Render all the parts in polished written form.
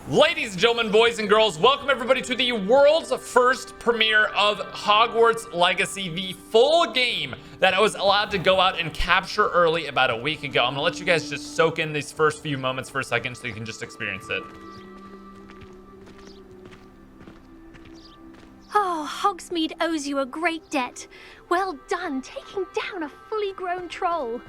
Ladies and gentlemen, boys and girls, welcome everybody to the world's first premiere of Hogwarts Legacy, the full game that I was allowed to go out and capture early about a week ago. I'm gonna let you guys just soak in these first few moments for a second so you can just experience it. Oh, Hogsmeade owes you a great debt. Well done, taking down a fully grown troll.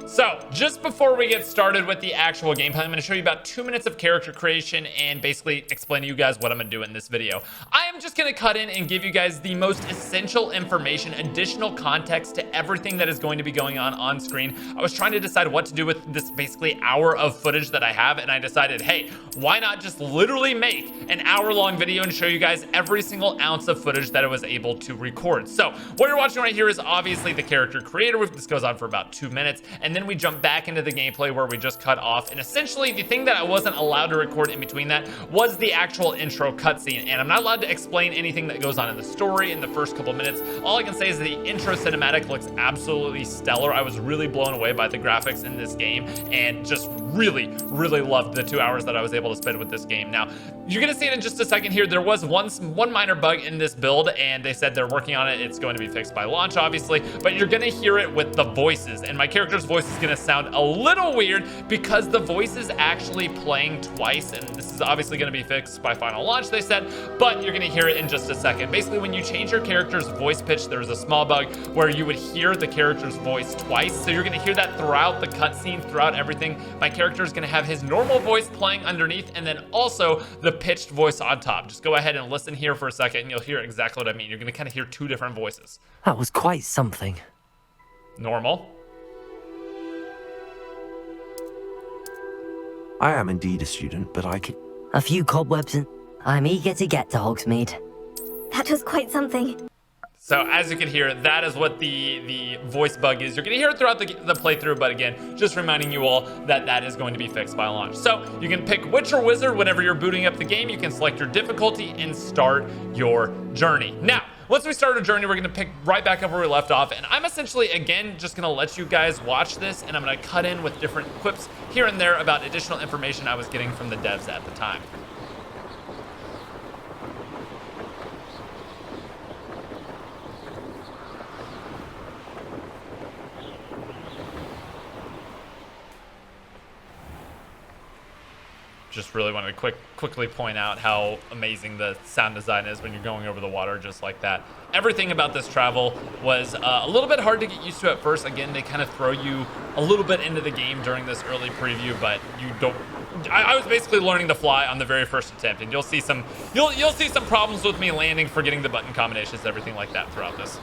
So, just before we get started with the actual gameplay, I'm going to show you about 2 minutes of character creation and basically explain to you guys what I'm going to do in this video. I am just going to cut in and give you guys the most essential information, additional context to everything that is going to be going on screen. I was trying to decide what to do with this basically hour of footage that I have, and I decided, hey, why not just literally make an hour-long video and show you guys every single ounce of footage that I was able to record. So, what you're watching right here is obviously the character creator. This goes on for about 2 minutes, and then we jump back into the gameplay where we just cut off. And essentially the thing that I wasn't allowed to record in between that was the actual intro cutscene, and I'm not allowed to explain anything that goes on in the story in the first couple minutes. All I can say is the intro cinematic looks absolutely stellar. I was really blown away by the graphics in this game and just really loved the 2 hours that I was able to spend with this game. Now, you're gonna see it in just a second here. There was one minor bug in this build, and they said they're working on it. It's going to be fixed by launch, obviously, but you're gonna hear it with the voices, and my character's voice is gonna sound a little weird because the voice is actually playing twice, and this is obviously gonna be fixed by final launch, they said, but you're gonna hear it in just a second. Basically, when you change your character's voice pitch, there's a small bug where you would hear the character's voice twice, so you're gonna hear that throughout the cutscene, throughout everything. My character is gonna have his normal voice playing underneath, and then also the pitched voice on top. Just go ahead and listen here for a second, and you'll hear exactly what I mean. You're gonna kind of hear two different voices. That was quite something. Normal. I am indeed a student, but I can... A few cobwebs and I'm eager to get to Hogsmeade. That was quite something. So as you can hear, that is what the voice bug is. You're gonna hear it throughout the playthrough, but again, just reminding you all that that is going to be fixed by launch. So you can pick Witch or Wizard whenever you're booting up the game. You can select your difficulty and start your journey. Now, once we start our journey, we're gonna pick right back up where we left off, and I'm essentially, again, just gonna let you guys watch this, and I'm gonna cut in with different quips here and there about additional information I was getting from the devs at the time. Just really wanted to quickly point out how amazing the sound design is when you're going over the water just like that. Everything about this travel was a little bit hard to get used to at first. Again, they kind of throw you a little bit into the game during this early preview, but you don't. I was basically learning to fly on the very first attempt, and you'll see some problems with me landing, forgetting the button combinations, everything like that throughout this.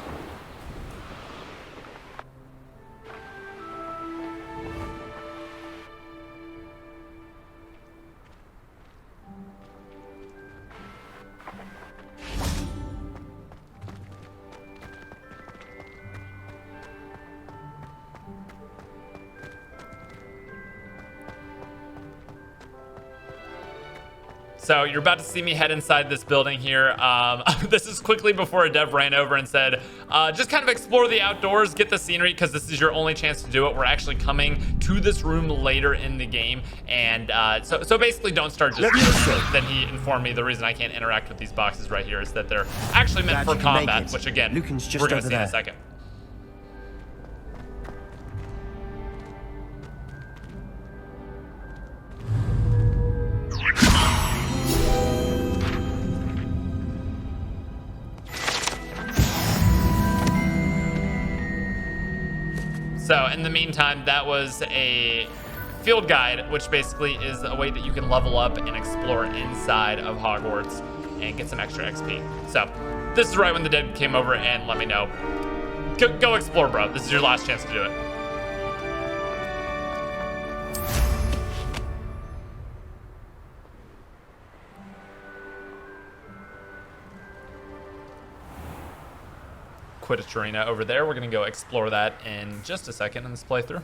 So you're about to see me head inside this building here. This is quickly before a dev ran over and said, just kind of explore the outdoors, get the scenery, because this is your only chance to do it. We're actually coming to this room later in the game. And so basically don't start just then he informed me the reason I can't interact with these boxes right here is that they're actually meant for combat, which again, we're gonna see in a second. So in the meantime, that was a field guide, which basically is a way that you can level up and explore inside of Hogwarts and get some extra XP. So this is right when the dead came over and let me know, go explore, bro. This is your last chance to do it. Quidditch arena over there. We're gonna go explore that in just a second in this playthrough.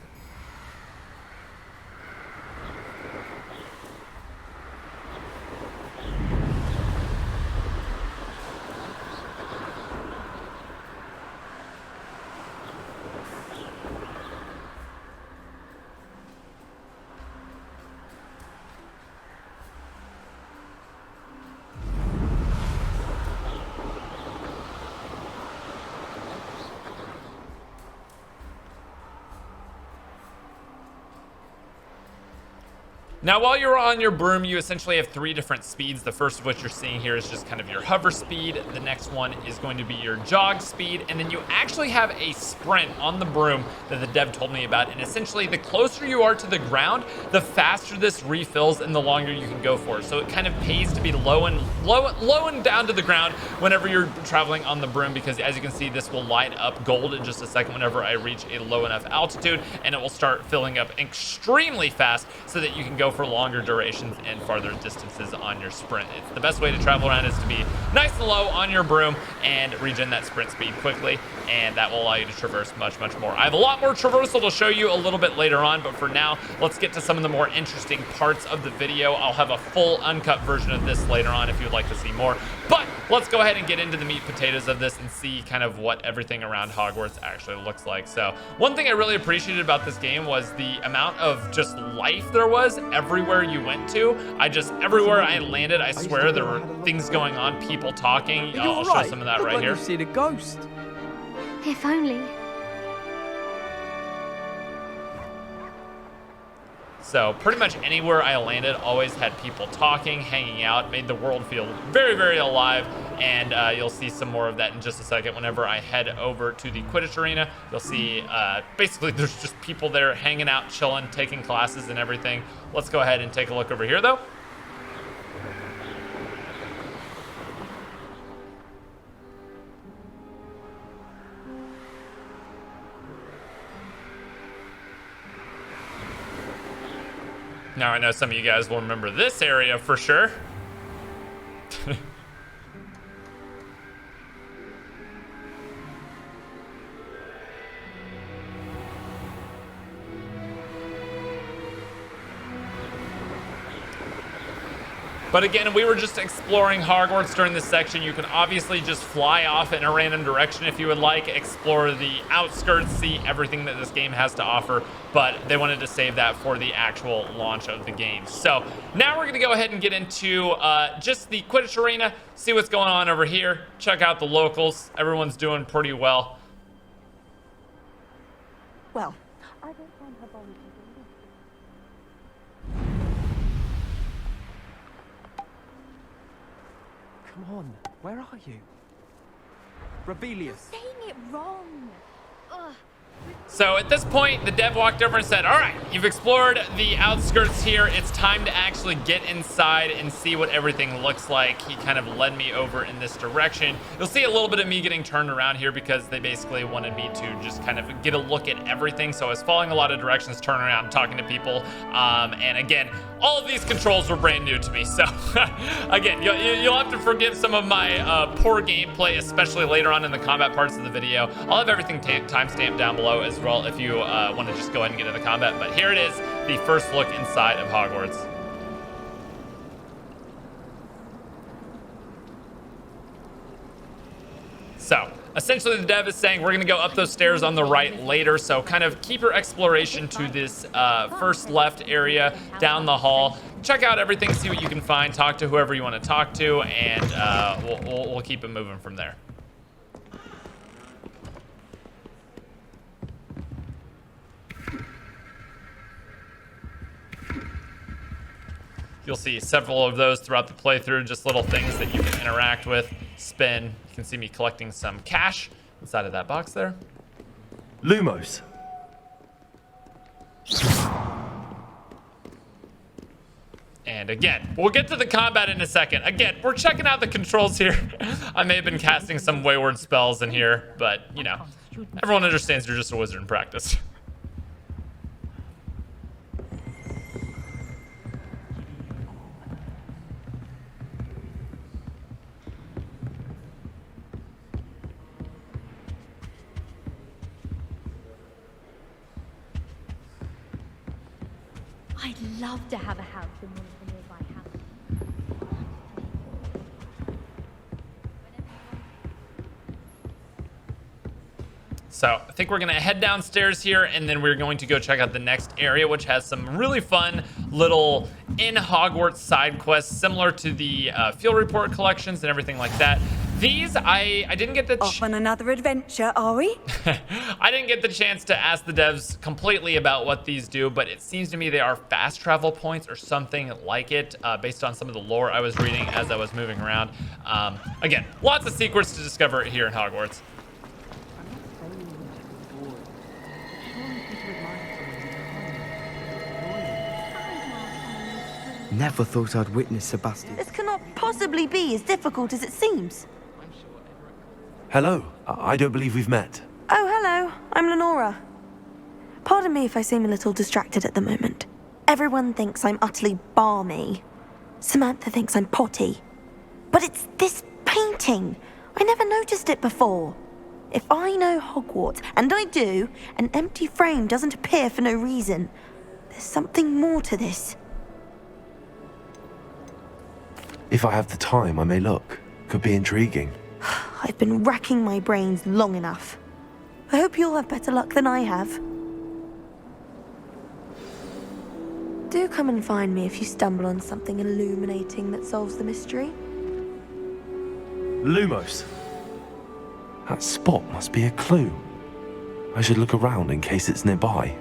Now, while you're on your broom, you essentially have 3 different speeds. The first of which you're seeing here is just kind of your hover speed. The next one is going to be your jog speed. And then you actually have a sprint on the broom that the dev told me about. And essentially, the closer you are to the ground, the faster this refills and the longer you can go for. So it kind of pays to be low and down to the ground whenever you're traveling on the broom, because as you can see, this will light up gold in just a second whenever I reach a low enough altitude, and it will start filling up extremely fast so that you can go for longer durations and farther distances on your sprint. It's the best way to travel around is to be nice and low on your broom and regen that sprint speed quickly, and that will allow you to traverse much more. I have a lot more traversal to show you a little bit later on, but for now, let's get to some of the more interesting parts of the video. I'll have a full uncut version of this later on if you'd like to see more, but let's go ahead and get into the meat potatoes of this and see kind of what everything around Hogwarts actually looks like. So one thing I really appreciated about this game was the amount of just life there was everywhere you went to. Everywhere I landed, I swear there were things going on, people talking. I'll show some of that right here. You've seen a ghost. If only. So pretty much anywhere I landed always had people talking, hanging out, made the world feel very alive, and you'll see some more of that in just a second. Whenever I head over to the Quidditch arena, you'll see basically there's just people there hanging out, chilling, taking classes and everything. Let's go ahead and take a look over here though. Now I know some of you guys will remember this area for sure. But again, we were just exploring Hogwarts during this section. You can obviously just fly off in a random direction if you would like, explore the outskirts, see everything that this game has to offer, but they wanted to save that for the actual launch of the game. So now we're gonna go ahead and get into just the Quidditch arena, see what's going on over here, check out the locals. Everyone's doing pretty well. Well, I don't find her body to Come on, where are you? Rebellious. Saying it wrong. Ugh. So at this point, the dev walked over and said, all right, you've explored the outskirts here. It's time to actually get inside and see what everything looks like. He kind of led me over in this direction. You'll see a little bit of me getting turned around here because they basically wanted me to just kind of get a look at everything. So I was following a lot of directions, turning around, talking to people. And again, all of these controls were brand new to me. So again, you'll have to forgive some of my poor gameplay, especially later on in the combat parts of the video. I'll have everything timestamped down below as well if you want to just go ahead and get into the combat. But here it is, the first look inside of Hogwarts. So essentially the dev is saying we're going to go up those stairs on the right later, so kind of keep your exploration to this first left area down the hall. Check out everything, see what you can find, talk to whoever you want to talk to, and we'll keep it moving from there. You'll see several of those throughout the playthrough, just little things that you can interact with, spin. You can see me collecting some cash inside of that box there. Lumos. And again, we'll get to the combat in a second. Again, we're checking out the controls here. I may have been casting some wayward spells in here, but, you know, everyone understands you're just a wizard in practice. I'd love to have a house in one of the nearby houses. So I think we're gonna head downstairs here, and then we're going to go check out the next area, which has some really fun little in Hogwarts side quests, similar to the field report collections and everything like that. These, I didn't get the Off on another adventure, are we? I didn't get the chance to ask the devs completely about what these do, but it seems to me they are fast travel points or something like it, based on some of the lore I was reading as I was moving around. Again, lots of secrets to discover here in Hogwarts. Never thought I'd witness Sebastian. This cannot possibly be as difficult as it seems. Hello. I don't believe we've met. Oh, hello. I'm Lenora. Pardon me if I seem a little distracted at the moment. Everyone thinks I'm utterly balmy. Samantha thinks I'm potty. But it's this painting. I never noticed it before. If I know Hogwarts, and I do, an empty frame doesn't appear for no reason. There's something more to this. If I have the time, I may look. Could be intriguing. I've been racking my brains long enough. I hope you'll have better luck than I have. Do come and find me if you stumble on something illuminating that solves the mystery. Lumos. That spot must be a clue. I should look around in case it's nearby.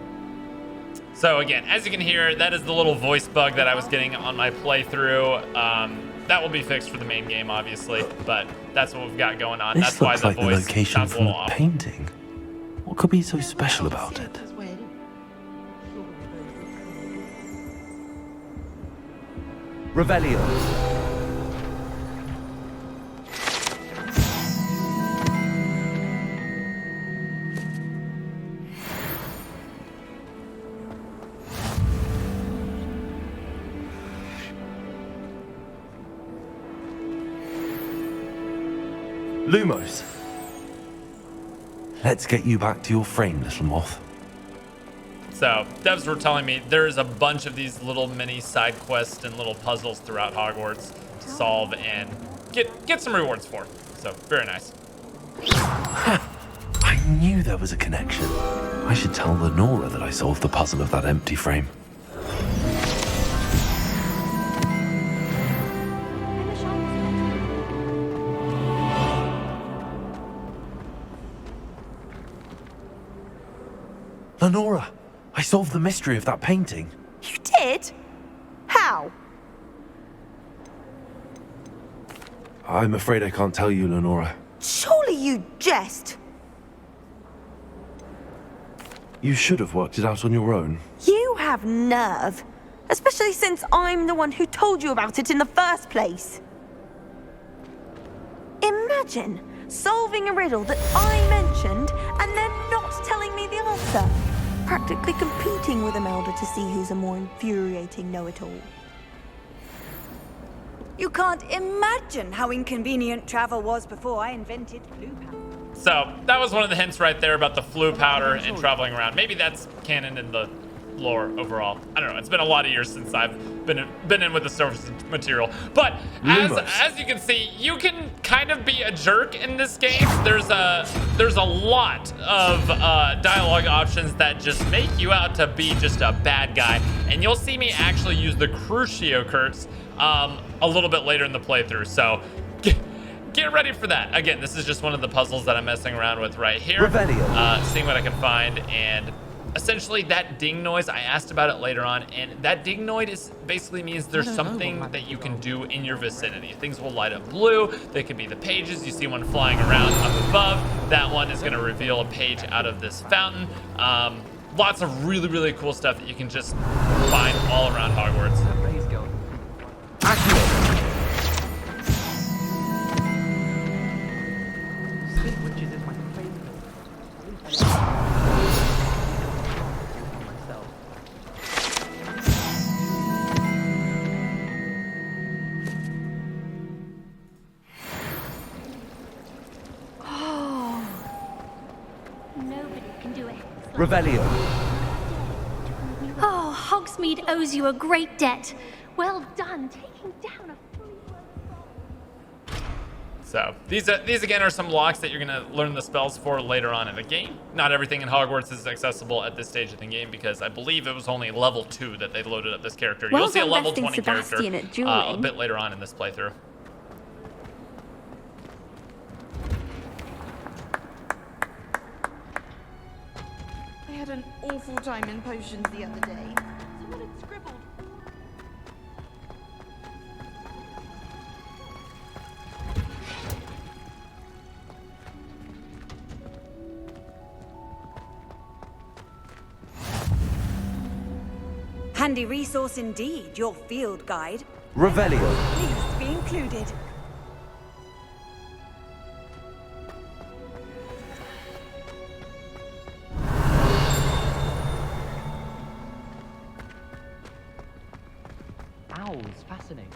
So again, as you can hear, that is the little voice bug that I was getting on my playthrough. That will be fixed for the main game, obviously, but that's what we've got going on. This That's why looks the like the voice location sounds a from little the off. painting. What could be so special about it? Revelio. Lumos. Let's get you back to your frame, little moth. So devs were telling me there's a bunch of these little mini side quests and little puzzles throughout Hogwarts to solve and get some rewards for. So very nice. I knew there was a connection. I should tell Lenora that I solved the puzzle of that empty frame. Lenora, I solved the mystery of that painting. You did? How? I'm afraid I can't tell you, Lenora. Surely you jest. You should have worked it out on your own. You have nerve. Especially since I'm the one who told you about it in the first place. Imagine solving a riddle that I mentioned and then not telling me the answer. Practically competing with Imelda to see who's a more infuriating know-it-all. You can't imagine how inconvenient travel was before I invented blue powder. So that was one of the hints right there about the flu powder and traveling around. Maybe that's canon in the lore overall. I don't know. It's been a lot of years since I've been in with the source material. But as you can see, you can kind of be a jerk in this game. There's a lot of dialogue options that just make you out to be just a bad guy. And you'll see me actually use the Crucio curse a little bit later in the playthrough. So get ready for that. Again, this is just one of the puzzles that I'm messing around with right here. Seeing what I can find. And essentially that ding noise, I asked about it later on, and that ding noise basically means there's something that you can do in your vicinity. Things will light up blue. They could be the pages. You see one flying around up above. That one is going to reveal a page out of this fountain. Lots of really, really cool stuff that you can just find all around Hogwarts. Nobody can do it. Revelio. Oh, Hogsmeade owes you a great debt. Well done, taking down a fully grown. So these again are some locks that you're gonna learn the spells for later on in the game. Not everything in Hogwarts is accessible at this stage of the game because I believe it was only level 2 that they loaded up this character. Well You'll see a done level besting 20 character Sebastian at a dueling. bit later on in this playthrough. awful time in potions the other day. Someone had scribbled. Handy resource indeed, your field guide. Revelio. Please be included. Owls, fascinating.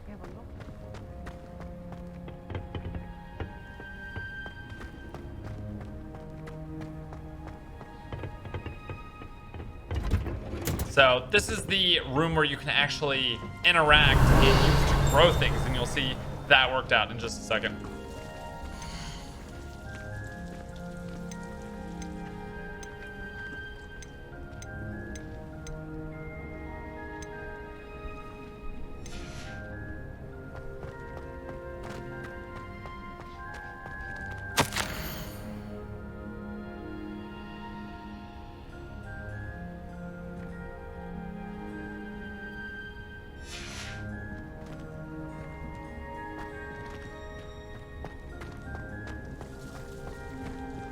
We have a lot. So this is the room where you can actually interact and use to grow things, and you'll see that worked out in just a second.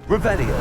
Revelio.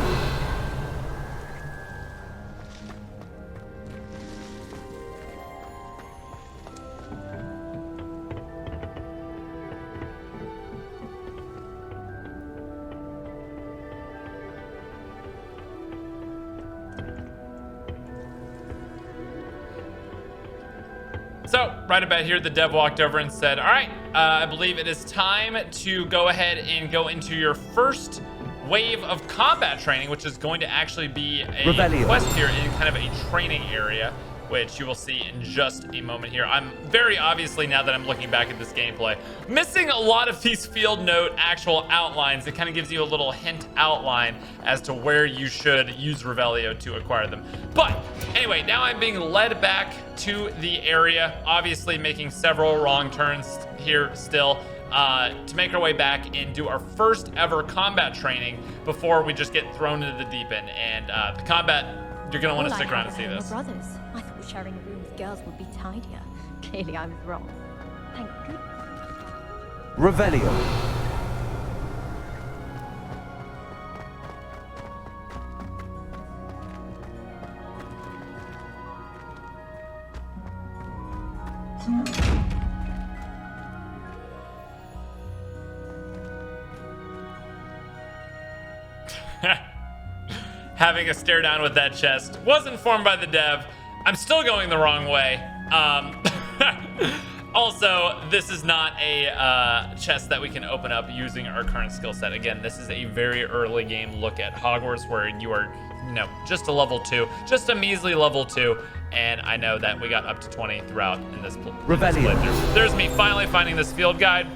So, right about here, the dev walked over and said, all right, I believe it is time to go ahead and go into your first wave of combat training, which is going to actually be a Revelio. quest here in kind of a training area, which you will see in just a moment here. I'm very obviously, now that I'm looking back at this gameplay, missing a lot of these field note actual outlines. It kind of gives you a little hint outline as to where you should use Revelio to acquire them. But anyway, now I'm being led back to the area, obviously making several wrong turns here still, to make our way back and do our first ever combat training before we just get thrown into the deep end. And the combat, you're gonna want to stick around to see this. Brothers. I thought sharing a room with girls would be tidier. Clearly, I was wrong. Thank goodness. Revelio. Having a stare down with that chest was informed by the dev. I'm still going the wrong way. Also, this is not a chest that we can open up using our current skill set. Again, this is a very early game look at Hogwarts where you are, you know, just a level 2, just a measly level 2. And I know that we got up to 20 throughout in this playthrough. There's me finally finding this field guide,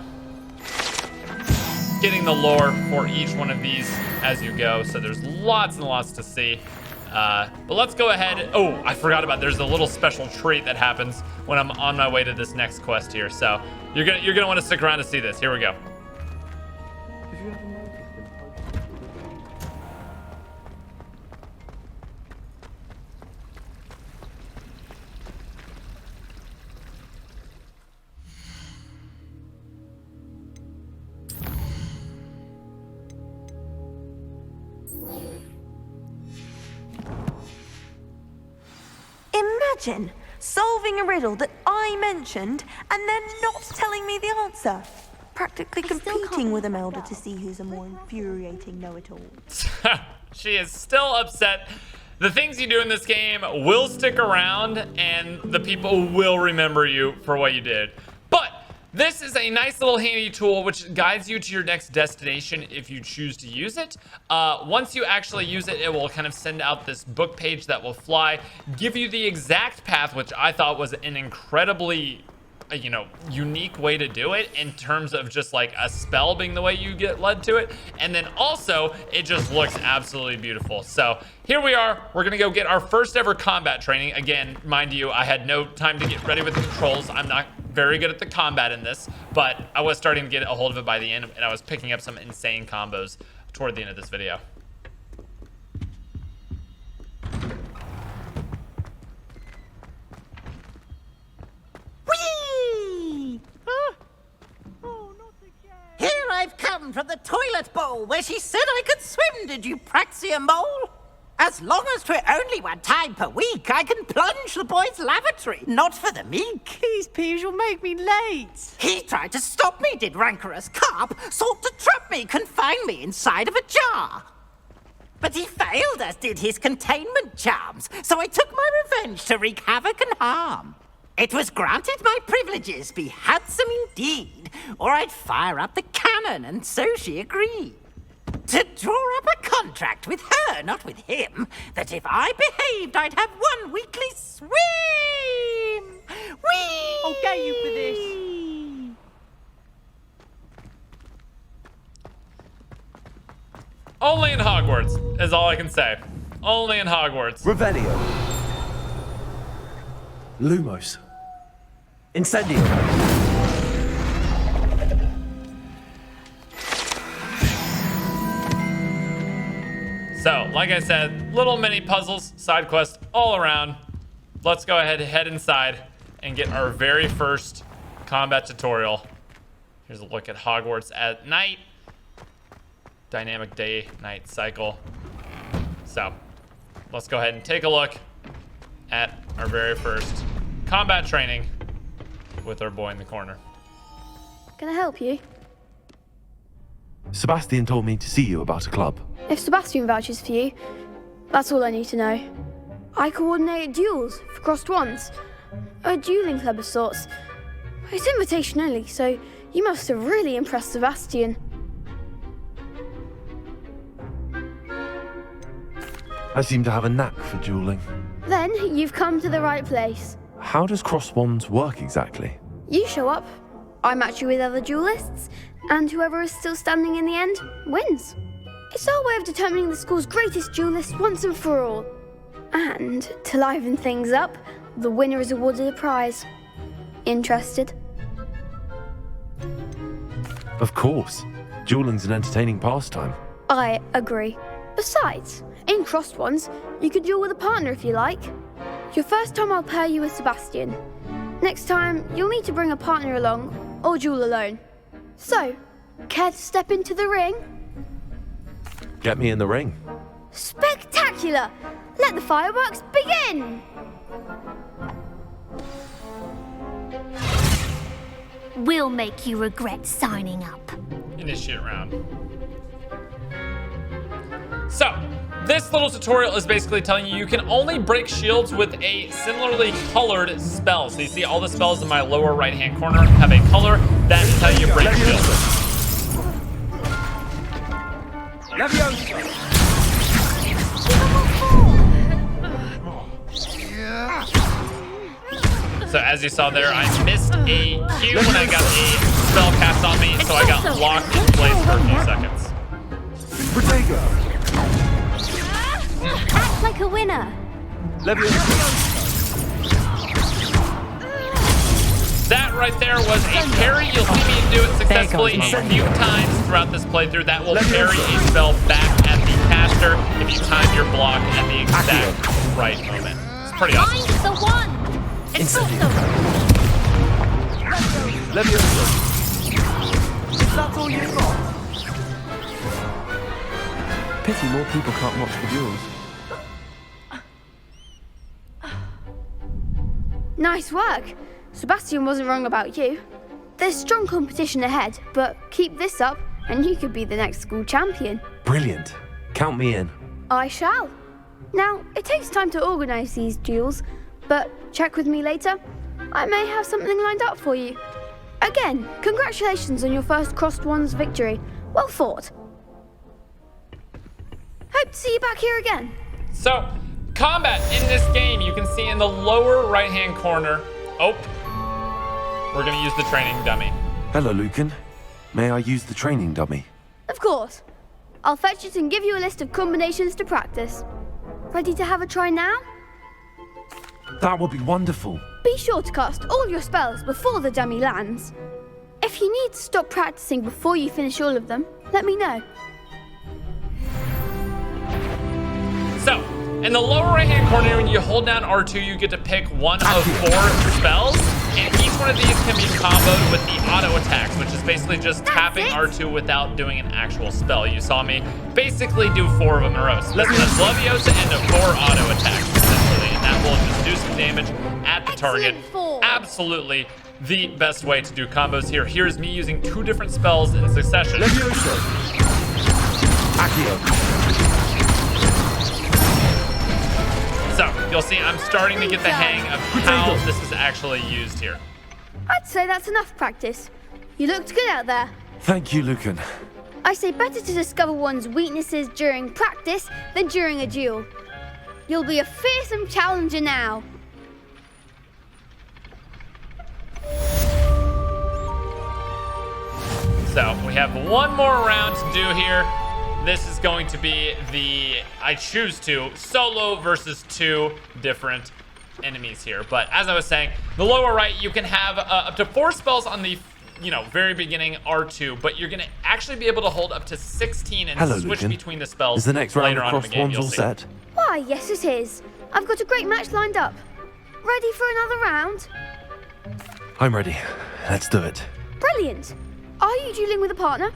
getting the lore for each one of these as you go. So there's lots and lots to see. But let's go ahead. Oh, I forgot about, there's a little special treat that happens when I'm on my way to this next quest here. So you're gonna want to stick around to see this. Here we go. Did you ever notice them? Imagine solving a riddle that I mentioned and then not telling me the answer. Practically competing with Imelda to see who's a more infuriating know-it-all. She is still upset. The things you do in this game will stick around, and the people will remember you for what you did. But this is a nice little handy tool which guides you to your next destination if you choose to use it. Once you actually use it, it will kind of send out this book page that will fly, give you the exact path, which I thought was an incredibly, you know, unique way to do it in terms of just like a spell being the way you get led to it. And then also it just looks absolutely beautiful. So here we are, we're gonna go get our first ever combat training. Again, mind you, I had no time to get ready with the controls. I'm not very good at the combat in this, but I was starting to get a hold of it by the end, and I was picking up some insane combos toward the end of this video. down from the toilet bowl where she said I could swim, did you praxia mole? As long as 'twere only one time per week, I can plunge the boy's lavatory, not for the meek. Please, Peeves, you'll make me late. He tried to stop me, did rancorous carp, sought to trap me, confine me inside of a jar. But he failed, as did his containment charms, so I took my revenge to wreak havoc and harm. It was granted my privileges be handsome indeed, or I'd fire up the cannon, and so she agreed. To draw up a contract with her, not with him, that if I behaved, I'd have one weekly swim. Whee! I'll get you for this. Only in Hogwarts is all I can say. Only in Hogwarts. Revelio. Lumos. Incendio. So, like I said, little mini puzzles, side quests all around. Let's go ahead and head inside and get our very first combat tutorial. Here's a look at Hogwarts at night. Dynamic day-night cycle. So, let's go ahead and take a look at our very first combat training with our boy in the corner. Can I help you? Sebastian told me to see you about a club. If Sebastian vouches for you, that's all I need to know. I coordinate duels for crossed wands. A dueling club of sorts. It's invitation only, so you must have really impressed Sebastian. I seem to have a knack for dueling. Then you've come to the right place. How does cross wands work exactly? You show up, I match you with other duelists, and whoever is still standing in the end wins. It's our way of determining the school's greatest duelist once and for all. And to liven things up, the winner is awarded a prize. Interested? Of course. Dueling's an entertaining pastime. I agree. Besides, in crossed ones, you could duel with a partner if you like. Your first time I'll pair you with Sebastian. Next time, you'll need to bring a partner along, or duel alone. So, care to step into the ring? Get me in the ring. Spectacular! Let the fireworks begin! We'll make you regret signing up. Initiate round. So, this little tutorial is basically telling you can only break shields with a similarly colored spell. So you see all the spells in my lower right-hand corner have a color. That is how you break shields. So as you saw there, I missed a cue when I got a spell cast on me, so I got locked in place for a few seconds. Act like a winner. That right there was a parry. You'll see me do it successfully a few times throughout this playthrough. That will parry a spell back at the caster if you time your block at the exact right moment. It's pretty awesome. Find the one. It's awesome. Is that all you've got? Pity more people can't watch the duels. Nice work. Sebastian wasn't wrong about you. There's strong competition ahead, but keep this up and you could be the next school champion. Brilliant. Count me in. I shall. Now, it takes time to organise these duels, but check with me later. I may have something lined up for you. Again, congratulations on your first crossed wands victory. Well fought. Hope to see you back here again. So, combat in this game, you can see in the lower right-hand corner. Oh, we're gonna use the training dummy. Hello, Lucan. May I use the training dummy? Of course. I'll fetch it and give you a list of combinations to practice. Ready to have a try now? That would be wonderful. Be sure to cast all your spells before the dummy lands. If you need to stop practicing before you finish all of them, let me know. So, in In the lower right-hand corner, when you hold down R2, you get to pick one of 4 spells, and each one of these can be comboed with the auto attacks, which is basically just tapping R2 without doing an actual spell. You saw me basically do 4 of them in a row. So this is Leviosa and 4 auto attacks, essentially, and that will just do some damage at the target. Absolutely the best way to do combos here. Here's me using 2 different spells in succession. Leviosa. Accio. So, you'll see I'm starting to get the hang of how this is actually used here. I'd say that's enough practice. You looked good out there. Thank you, Lucan. I say better to discover one's weaknesses during practice than during a duel. You'll be a fearsome challenger now. So, we have one more round to do here. This is going to be the, I choose to, solo versus 2 different enemies here. But as I was saying, the lower right, you can have up to 4 spells on the, very beginning R2, but you're going to actually be able to hold up to 16 and switch Lucan. between the spells Is the next round later of on in the cross game. wands You'll all see. set? Why, yes it is. I've got a great match lined up. Ready for another round? I'm ready. Let's do it. Brilliant. Are you dueling with a partner?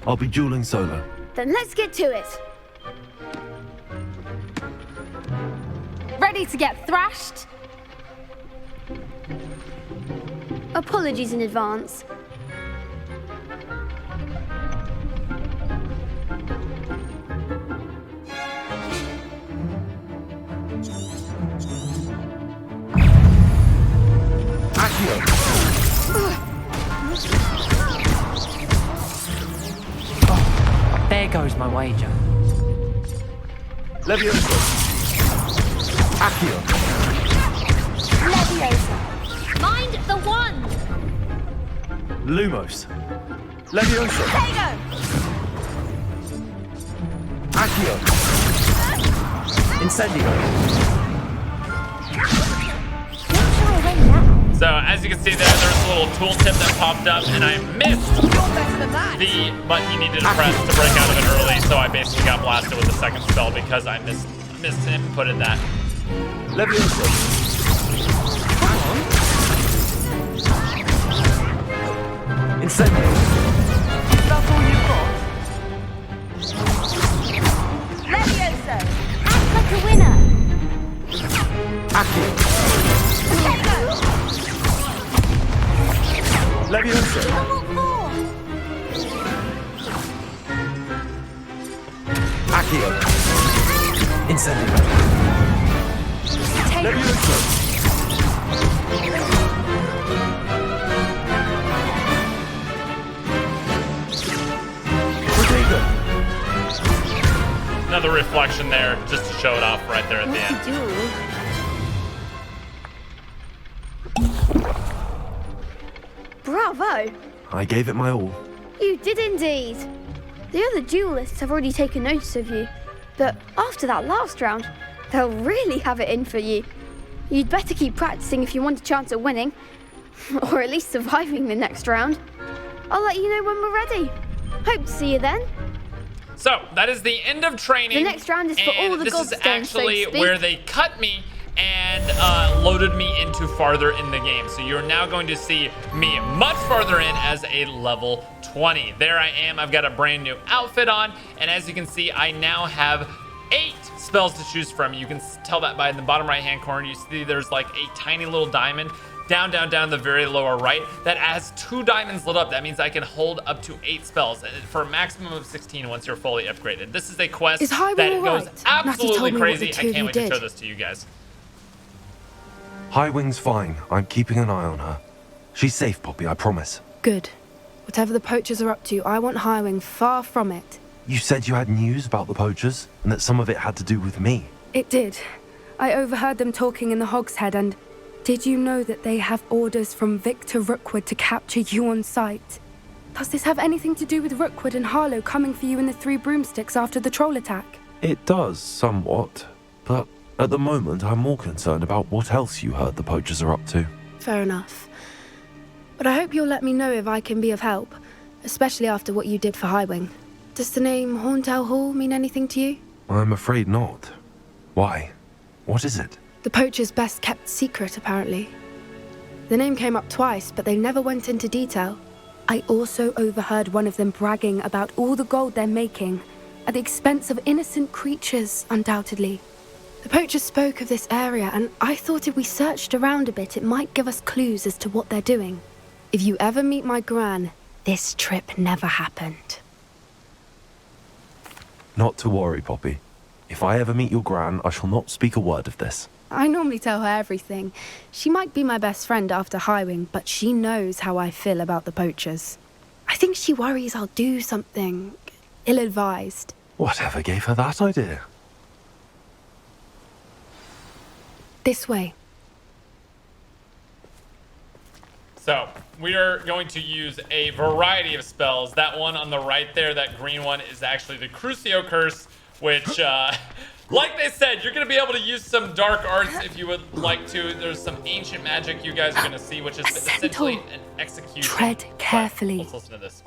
I'll be dueling solo. Then let's get to it. Ready to get thrashed? Apologies in advance. There goes my wager. Leviosa. Accio. Leviosa. Mind the wand. Lumos. Leviosa. Tego! Accio. Incendio. So, as you can see there's a little tooltip that popped up, and I missed the button you needed to press to break out of it early, so I basically got blasted with the second spell because I missed inputted that. Leviosa. Incendio. That's all you've got? Leviosa! Act like a winner. Accio. Leviosa. Accio. Incendio. Leviosa. Another reflection there, just to show it off right there at the end. Bravo! I gave it my all. You did indeed. The other duelists have already taken notice of you, but after that last round, they'll really have it in for you. You'd better keep practicing if you want a chance at winning, or at least surviving the next round. I'll let you know when we're ready. Hope to see you then. So, that is the end of training. The next round is for all the This is godstones, so to actually speak. where they cut me and loaded me into farther in the game. So you're now going to see me much farther in as a level 20. There I am. I've got a brand new outfit on, and as you can see, I now have 8 spells to choose from. You can tell that by the bottom right hand corner. You see there's like a tiny little diamond down the very lower right that has 2 diamonds lit up. That means I can hold up to 8 spells for a maximum of 16 once you're fully upgraded. This is a quest that goes absolutely crazy. I can't wait to show this to you guys. Highwing's fine. I'm keeping an eye on her. She's safe, Poppy, I promise. Good. Whatever the poachers are up to, I want Highwing far from it. You said you had news about the poachers, and that some of it had to do with me. It did. I overheard them talking in the Hogshead, and did you know that they have orders from Victor Rookwood to capture you on sight? Does this have anything to do with Rookwood and Harlow coming for you in the 3 broomsticks after the troll attack? It does, somewhat. But at the moment, I'm more concerned about what else you heard the poachers are up to. Fair enough. But I hope you'll let me know if I can be of help, especially after what you did for Highwing. Does the name Horntail Hall mean anything to you? I'm afraid not. Why? What is it? The poacher's best kept secret, apparently. The name came up twice, but they never went into detail. I also overheard one of them bragging about all the gold they're making, at the expense of innocent creatures, undoubtedly. The poacher spoke of this area, and I thought if we searched around a bit, it might give us clues as to what they're doing. If you ever meet my gran, this trip never happened. Not to worry, Poppy. If I ever meet your gran, I shall not speak a word of this. I normally tell her everything. She might be my best friend after Highwing, but she knows how I feel about the poachers. I think she worries I'll do something ill-advised. Whatever gave her that idea? This way. So, we are going to use a variety of spells. That one on the right there, that green one, is actually the Crucio Curse, which, like they said, you're going to be able to use some dark arts if you would like to. There's some ancient magic you guys are going to see, which is essentially an execution. Tread carefully. Let's listen to this.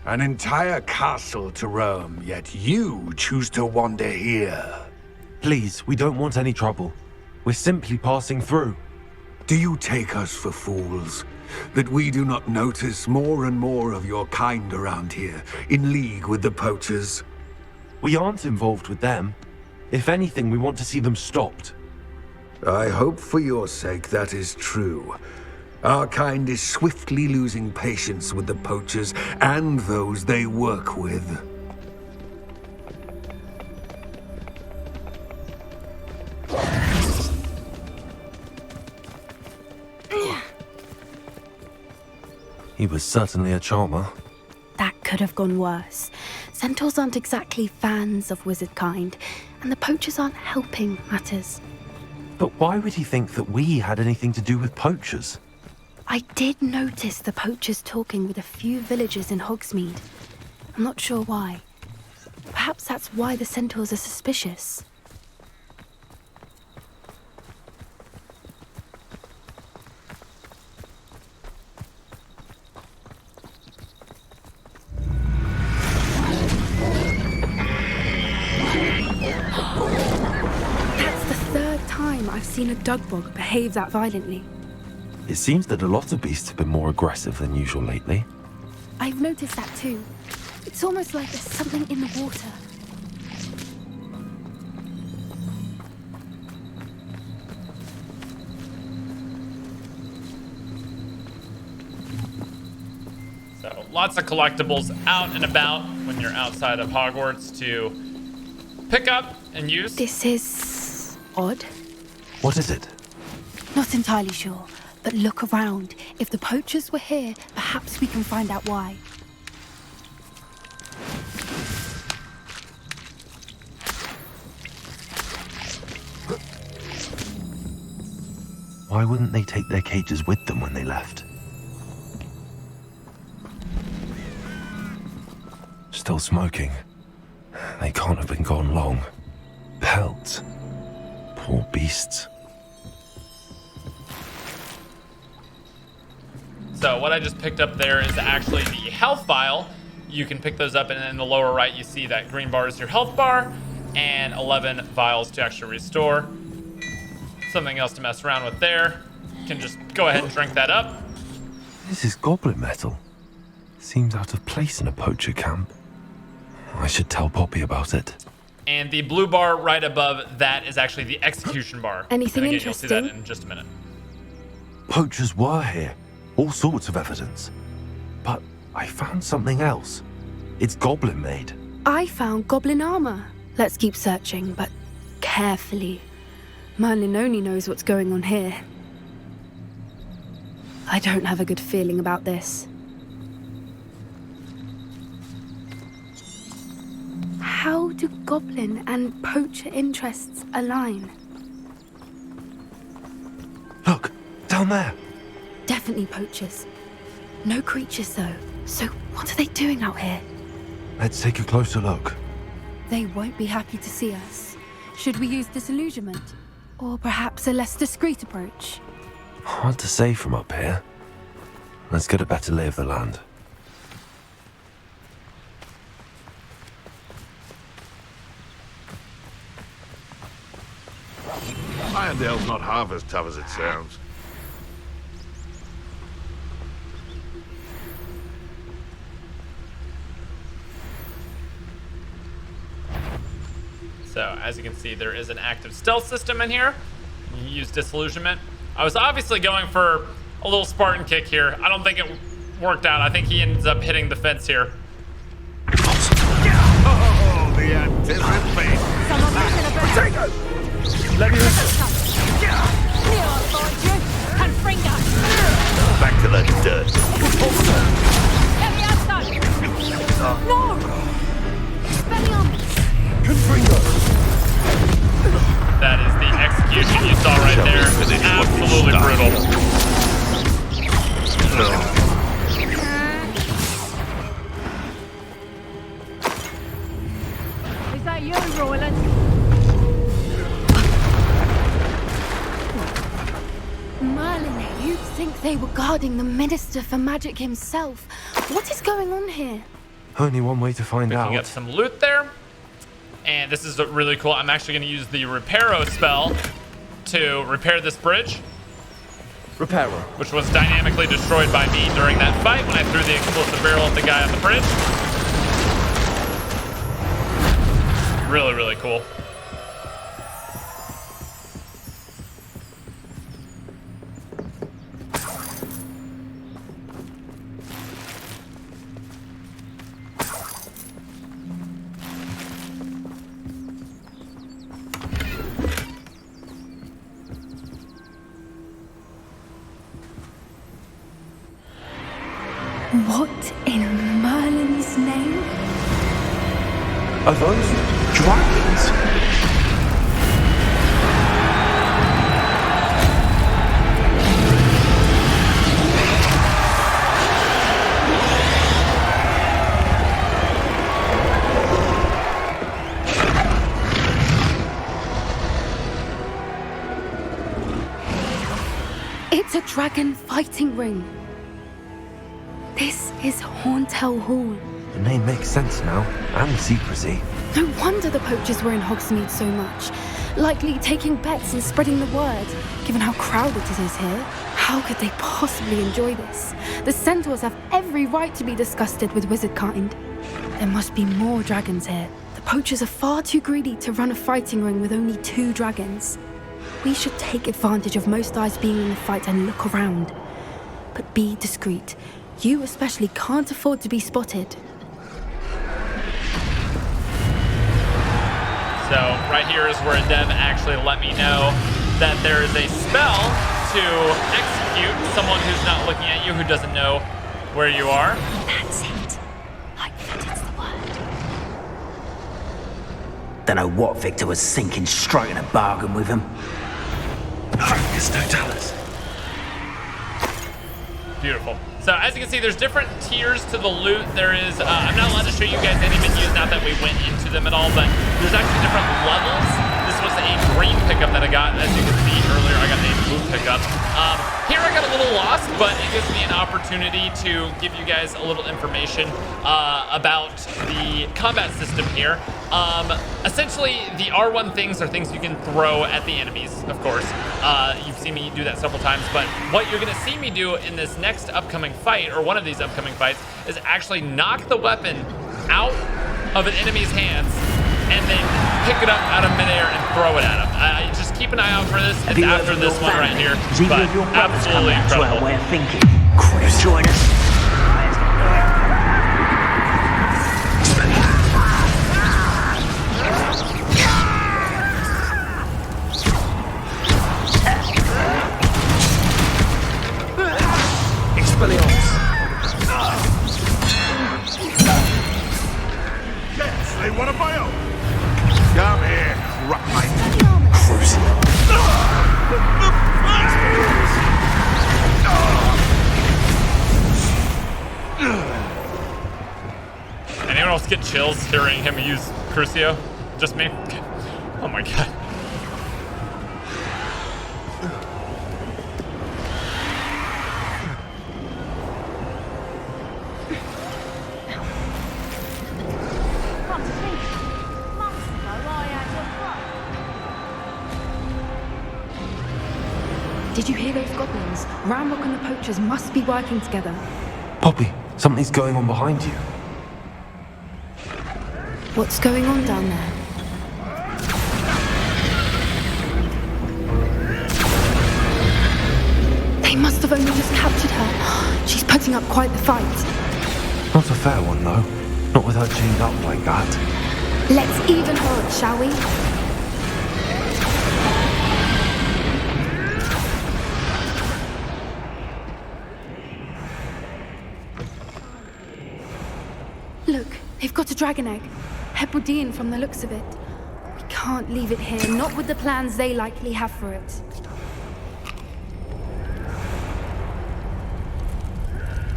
An entire castle to roam, yet you choose to wander here. Please, we don't want any trouble. We're simply passing through. Do you take us for fools? That we do not notice more and more of your kind around here, in league with the poachers? We aren't involved with them. If anything, we want to see them stopped. I hope for your sake that is true. Our kind is swiftly losing patience with the poachers and those they work with. He was certainly a charmer. That could have gone worse. Centaurs aren't exactly fans of wizard kind, and the poachers aren't helping matters. But why would he think that we had anything to do with poachers? I did notice the poachers talking with a few villagers in Hogsmeade. I'm not sure why. Perhaps that's why the centaurs are suspicious. That's the third time I've seen a dugbog behave that violently. It seems that a lot of beasts have been more aggressive than usual lately. I've noticed that too. It's almost like there's something in the water. So, lots of collectibles out and about when you're outside of Hogwarts to pick up and use. This is odd. What is it? Not entirely sure, but look around. If the poachers were here, perhaps we can find out why. Why wouldn't they take their cages with them when they left? Still smoking. They can't have been gone long. Pelts. Poor beasts. So what I just picked up there is actually the health vial. You can pick those up, and in the lower right you see that green bar is your health bar, and 11 vials to actually restore. Something else to mess around with there. You can just go ahead and drink that up. This is goblin metal. Seems out of place in a poacher camp. I should tell Poppy about it. And the blue bar right above that is actually the execution bar. Anything and again, interesting? You'll see that in just a minute. Poachers were here. All sorts of evidence. But I found something else. It's goblin made. I found goblin armor. Let's keep searching, but carefully. Merlin only knows what's going on here. I don't have a good feeling about this. How do goblin and poacher interests align? Look, down there. Definitely poachers. No creatures though. So what are they doing out here? Let's take a closer look. They won't be happy to see us. Should we use disillusionment? Or perhaps a less discreet approach? Hard to say from up here. Let's get a better lay of the land. Irondale's not half as tough as it sounds. So, as you can see, there is an active stealth system in here. You use disillusionment. I was obviously going for a little Spartan kick here. I don't think it worked out. I think he ends up hitting the fence here. Oh, the anticipation. Someone missing a bit. Draco! Let me Neil, I'll find you. Confringo. Back to the dirt. Get me outside. No! Expelliarmus. Confringo. That is the execution you saw right there. Absolutely brutal. Is that you, Royland? Merlin, you'd think they were guarding the Minister for Magic himself. What is going on here? Only one way to find out. Picking up some loot there. And this is really cool. I'm actually going to use the Reparo spell to repair this bridge. Reparo. Which was dynamically destroyed by me during that fight when I threw the explosive barrel at the guy on the bridge. Really, really cool. What in Merlin's name? Are those dragons? It's a dragon fighting ring. This is Hauntel Hall. The name makes sense now, and the secrecy. No wonder the poachers were in Hogsmeade so much. Likely taking bets and spreading the word, given how crowded it is here. How could they possibly enjoy this? The centaurs have every right to be disgusted with wizard kind. There must be more dragons here. The poachers are far too greedy to run a fighting ring with only 2 dragons. We should take advantage of most eyes being in the fight and look around. But be discreet. You especially can't afford to be spotted. So right here is where a dev actually let me know that there is a spell to execute someone who's not looking at you, who doesn't know where you are. That's it. Like that it's the word. Don't know what Victor was sinking straight in a bargain with him. It's no tellers. Beautiful. So as you can see, there's different tiers to the loot. There is, I'm not allowed to show you guys any menus, not that we went into them at all, but there's actually different levels. This was a green pickup that I got. As you can see earlier, I got a blue pickup. Here I got a little lost, but it gives me an opportunity to give you guys a little information about the combat system here. Essentially, the R1 things are things you can throw at the enemies, of course. You've seen me do that several times, but what you're gonna see me do in this next upcoming fight, or one of these upcoming fights, is actually knock the weapon out of an enemy's hands and then pick it up out of midair and throw it at him. Just keep an eye out for this. It's after this one right here, but absolutely incredible. Way of thinking. Join us. Expelliarmus. Yes, they want a bio. Come here, right. Anyone else get chills hearing him use Crucio? Just me? Oh my god. Did you hear those goblins? Ramrock and the poachers must be working together. Poppy, something's going on behind you. What's going on down there? They must have only just captured her. She's putting up quite the fight. Not a fair one, though. Not with her chained up like that. Let's even odds, shall we? Look, they've got a dragon egg. Hebridean from the looks of it. We can't leave it here, not with the plans they likely have for it.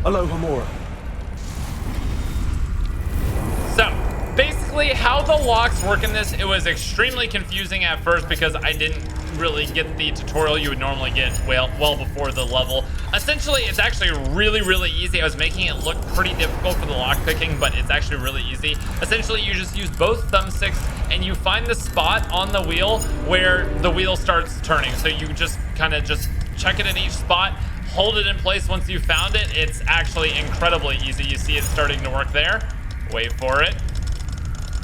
Hello, Hamura. So, basically how the locks work in this, it was extremely confusing at first because I didn't really get the tutorial you would normally get well before the level. Essentially, it's actually really easy. I was making it look pretty difficult for the lock picking, but it's actually really easy. Essentially, you just use both thumbsticks and you find the spot on the wheel where the wheel starts turning. So you just kind of just check it in each spot, hold it in place. Once you found it, it's actually incredibly easy. You see it starting to work there. Wait for it.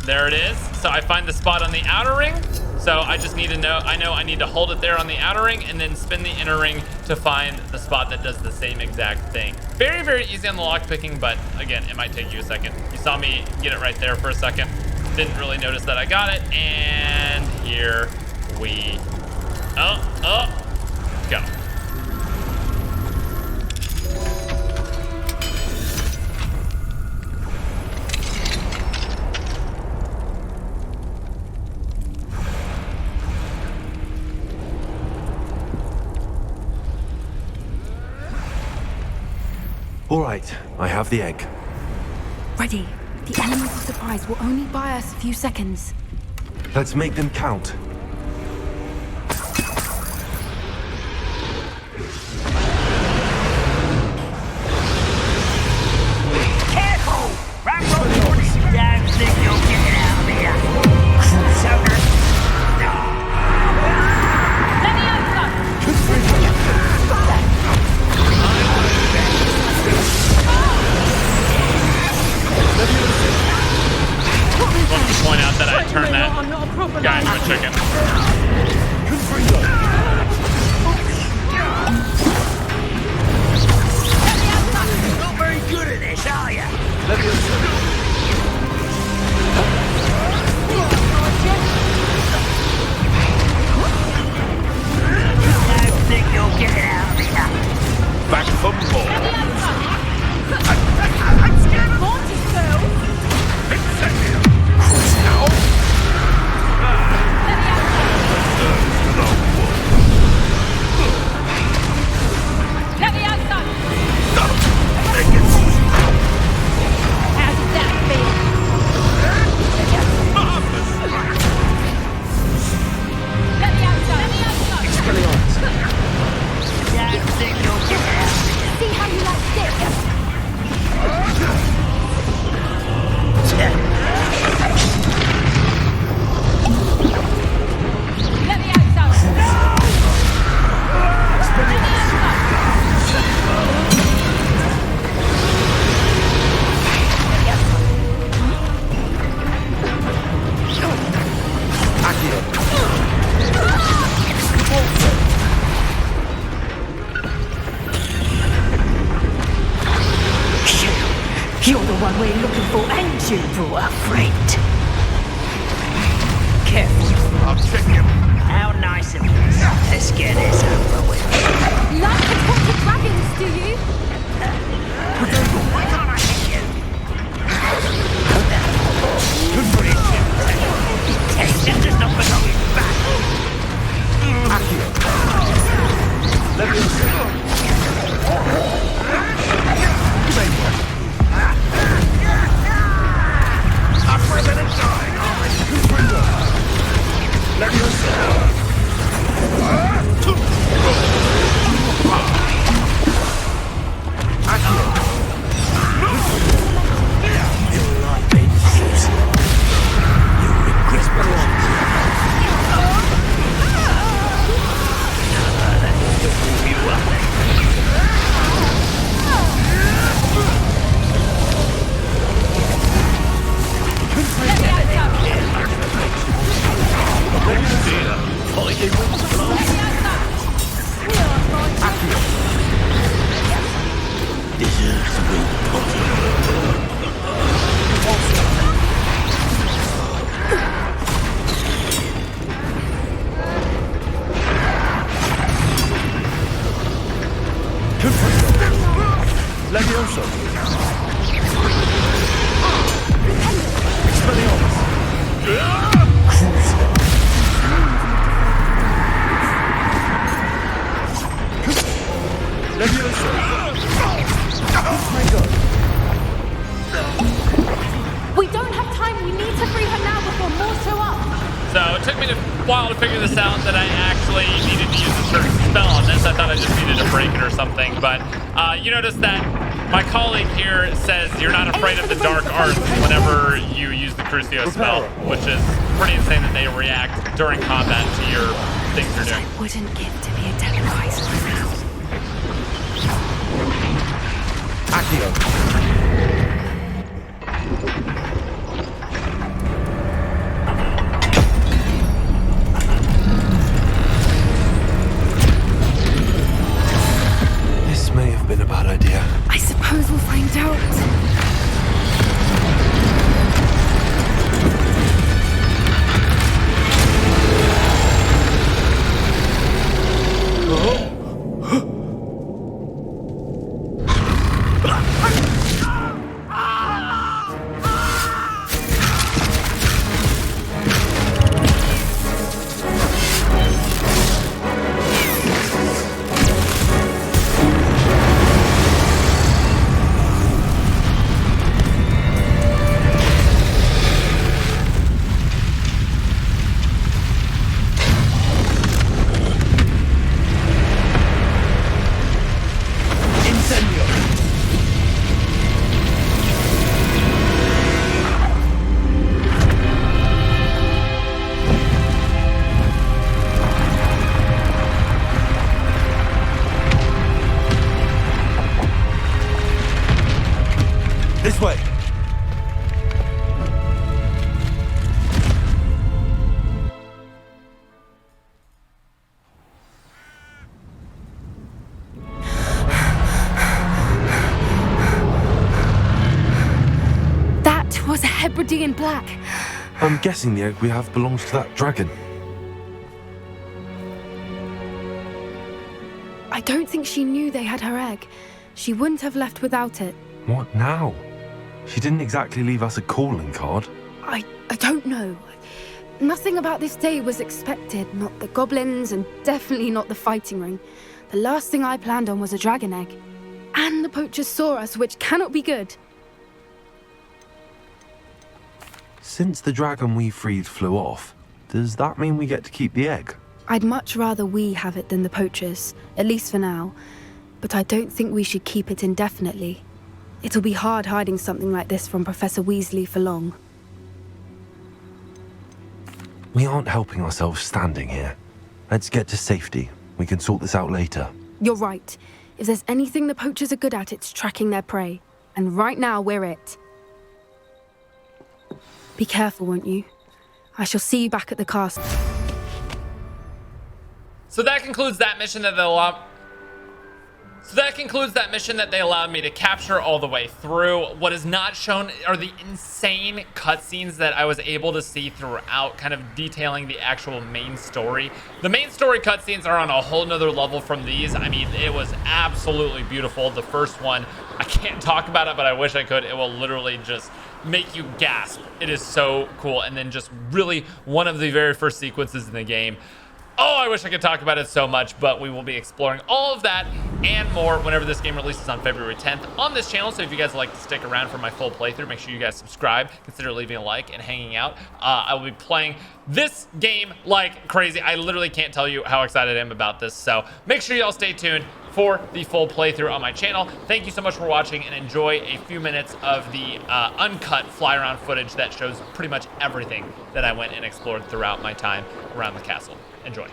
There it is. So I find the spot on the outer ring. So I just need to know, I need to hold it there on the outer ring and then spin the inner ring to find the spot that does the same exact thing. Very easy on the lock picking, but again, it might take you a second. You saw me get it right there for a second. Didn't really notice that I got it. And here we go. All right, I have the egg. Ready. The elements of surprise will only buy us a few seconds. Let's make them count. Careful! Ramrock wants you down, think you'll get it out of here. Crusader. Let me Want to point out that I turned that guy into a chicken. Not very good at this, are you? Don't think you'll get it out of here. Back for more. I'm scared of Monty's though. Let me outside! How did that feel? Let me outside! Let me outside! Don't think you'll get it out of here. See how you like this? Let me outside! You're the one we're looking for, and you brought a friend. Careful. I'll check him. How nice of you. Let's get this over with. Like to talk to dragons, do you? Why can't I hit you? Good for it, Jim. Testing does not belong in battle. Let me see. I'm rather than dying, let me see. We don't have time. We need to free her now before more show up. So it took me a while to figure this out that I actually needed to use a certain spell on this. I thought I just needed to break it or something. But you notice that my colleague here says you're not afraid of the dark arts whenever you use the Crucio spell, which is pretty insane that they react during combat to your things you're doing. I wouldn't give to be a demonizer now. Accio. This may have been a bad idea. I suppose we'll find out. This way. That was a Hebridean black. I'm guessing the egg we have belongs to that dragon. I don't think she knew they had her egg. She wouldn't have left without it. What now? She didn't exactly leave us a calling card. I don't know. Nothing about this day was expected. Not the goblins, and definitely not the fighting ring. The last thing I planned on was a dragon egg. And the poachers saw us, which cannot be good. Since the dragon we freed flew off, does that mean we get to keep the egg? I'd much rather we have it than the poachers, at least for now. But I don't think we should keep it indefinitely. It'll be hard hiding something like this from Professor Weasley for long. We aren't helping ourselves standing here. Let's get to safety. We can sort this out later. You're right. If there's anything the poachers are good at, it's tracking their prey. And right now, we're it. Be careful, won't you? I shall see you back at the castle. So that concludes that mission that they allowed me to capture all the way through. What is not shown are the insane cutscenes that I was able to see throughout, kind of detailing the actual main story. The main story cutscenes are on a whole nother level from these. I mean, it was absolutely beautiful. The first one, I can't talk about it, but I wish I could. It will literally just make you gasp. It is so cool. And then just really one of the very first sequences in the game. Oh, I wish I could talk about it so much, but we will be exploring all of that and more whenever this game releases on February 10th on this channel. So if you guys would like to stick around for my full playthrough, make sure you guys subscribe, consider leaving a like and hanging out. I will be playing this game like crazy. I literally can't tell you how excited I am about this. So make sure y'all stay tuned for the full playthrough on my channel. Thank you so much for watching, and enjoy a few minutes of the uncut fly around footage that shows pretty much everything that I went and explored throughout my time around the castle. Enjoy.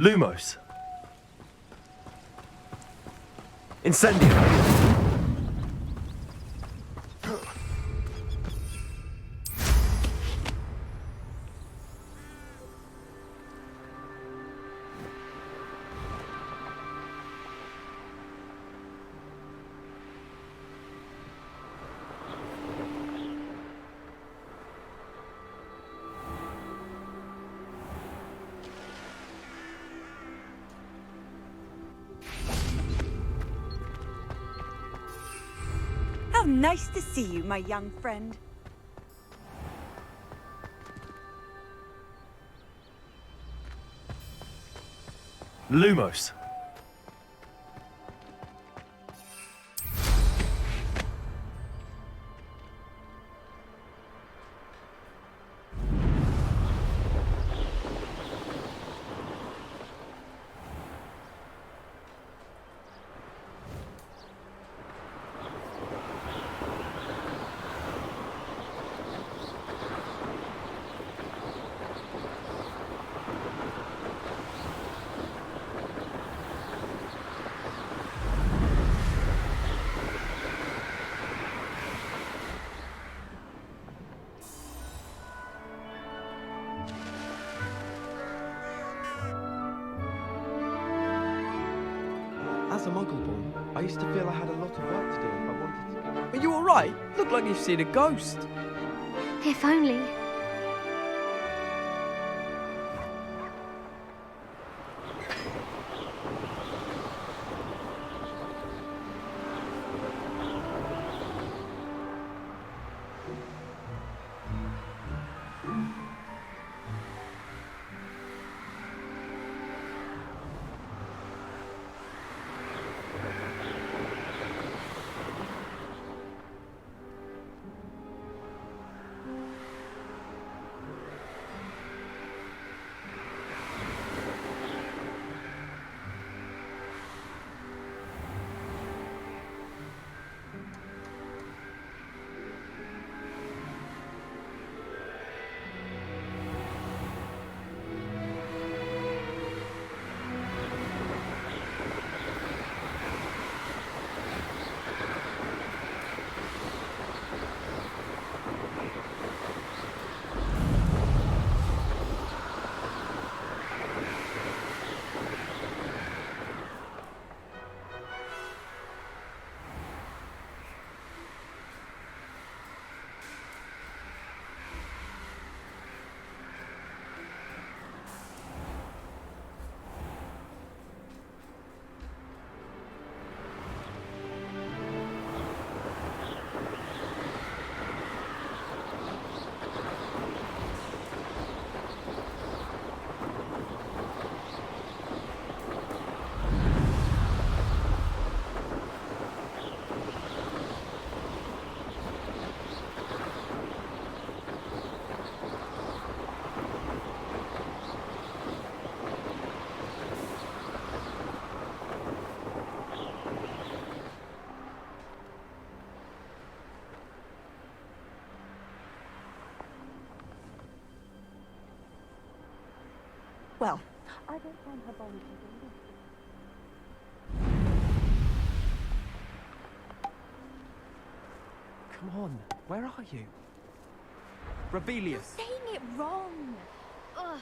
Lumos. Incendio. How nice to see you, my young friend. Lumos. As a muggle born, I used to feel I had a lot of work to do if I wanted to. Are you alright? Look like you've seen a ghost. If only. Well, I don't find her biology Come on, where are you? Rebellious. You're saying it wrong. Ugh.